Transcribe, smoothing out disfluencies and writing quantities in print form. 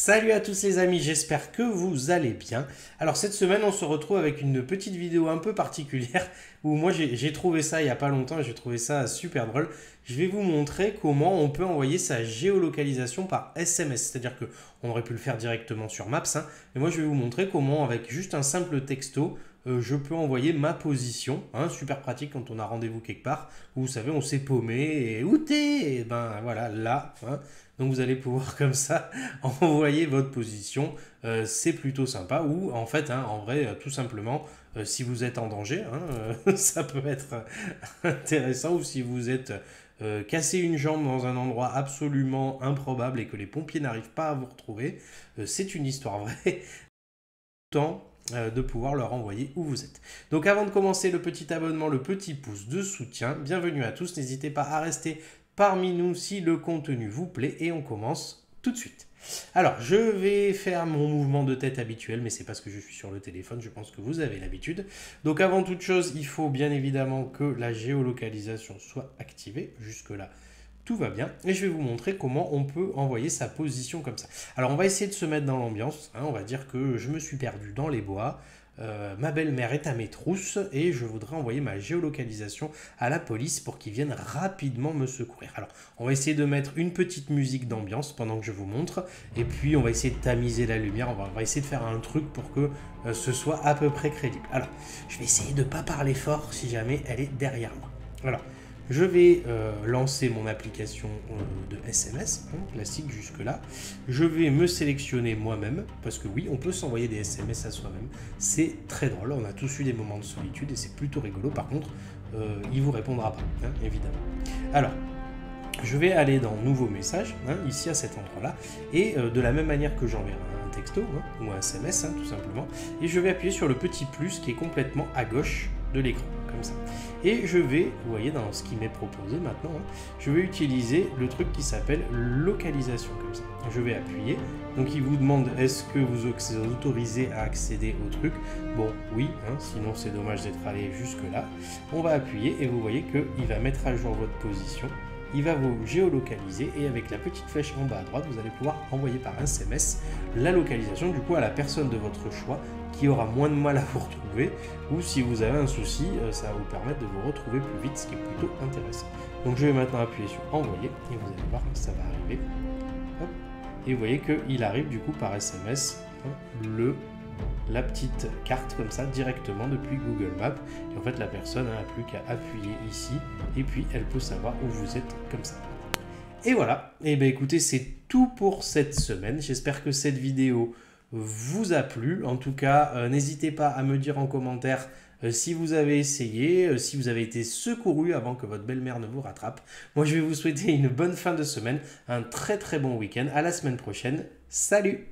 Salut à tous les amis, j'espère que vous allez bien. Alors cette semaine on se retrouve avec une petite vidéo un peu particulière où moi j'ai trouvé ça il n'y a pas longtemps et j'ai trouvé ça super drôle. Je vais vous montrer comment on peut envoyer sa géolocalisation par SMS. C'est-à-dire que on aurait pu le faire directement sur Maps, hein, mais moi je vais vous montrer comment avec juste un simple texto je peux envoyer ma position, hein, super pratique quand on a rendez-vous quelque part, où vous savez on s'est paumé et où t'es? Et ben voilà, là, hein. Donc vous allez pouvoir comme ça envoyer votre position, c'est plutôt sympa. Ou en fait, hein, en vrai, tout simplement, si vous êtes en danger, hein, ça peut être intéressant. Ou si vous êtes cassé une jambe dans un endroit absolument improbable et que les pompiers n'arrivent pas à vous retrouver, c'est une histoire vraie. Temps de pouvoir leur envoyer où vous êtes. Donc avant de commencer, le petit abonnement, le petit pouce de soutien. Bienvenue à tous, n'hésitez pas à rester parmi nous si le contenu vous plaît et on commence tout de suite. Alors, je vais faire mon mouvement de tête habituel, mais c'est parce que je suis sur le téléphone, je pense que vous avez l'habitude. Donc avant toute chose, il faut bien évidemment que la géolocalisation soit activée. Jusque-là, tout va bien. Et je vais vous montrer comment on peut envoyer sa position comme ça. Alors on va essayer de se mettre dans l'ambiance, hein. On va dire que je me suis perdu dans les bois. Ma belle-mère est à mes trousses et je voudrais envoyer ma géolocalisation à la police pour qu'ils viennent rapidement me secourir. Alors, on va essayer de mettre une petite musique d'ambiance pendant que je vous montre et puis on va essayer de tamiser la lumière, on va essayer de faire un truc pour que ce soit à peu près crédible. Alors, je vais essayer de ne pas parler fort si jamais elle est derrière moi. Alors, je vais lancer mon application de SMS, hein, classique jusque-là. Je vais me sélectionner moi-même, parce que oui, on peut s'envoyer des SMS à soi-même. C'est très drôle, on a tous eu des moments de solitude et c'est plutôt rigolo. Par contre, il ne vous répondra pas, hein, évidemment. Alors, je vais aller dans Nouveaux messages, hein, ici à cet endroit-là, et de la même manière que j'enverrai un texto, hein, ou un SMS, hein, tout simplement, et je vais appuyer sur le petit plus qui est complètement à gauche de l'écran, comme ça. Et je vais, vous voyez dans ce qui m'est proposé maintenant, hein, je vais utiliser le truc qui s'appelle localisation, comme ça. Je vais appuyer, donc il vous demande est-ce que vous êtes autorisé à accéder au truc. Bon, oui, hein, sinon c'est dommage d'être allé jusque-là. On va appuyer et vous voyez qu'il va mettre à jour votre position. Il va vous géolocaliser et avec la petite flèche en bas à droite, vous allez pouvoir envoyer par SMS la localisation du coup à la personne de votre choix qui aura moins de mal à vous retrouver, ou si vous avez un souci, ça va vous permettre de vous retrouver plus vite, ce qui est plutôt intéressant. Donc je vais maintenant appuyer sur envoyer et vous allez voir que ça va arriver. Hop. Et vous voyez qu'il arrive du coup par SMS, hein, la petite carte comme ça directement depuis Google Maps. Et en fait la personne n'a plus qu'à appuyer ici et puis elle peut savoir où vous êtes comme ça. Et voilà, et bien écoutez, c'est tout pour cette semaine. J'espère que cette vidéo vous a plu. En tout cas, n'hésitez pas à me dire en commentaire si vous avez essayé, si vous avez été secouru avant que votre belle-mère ne vous rattrape. Moi, je vais vous souhaiter une bonne fin de semaine, un très très bon week-end. À la semaine prochaine. Salut!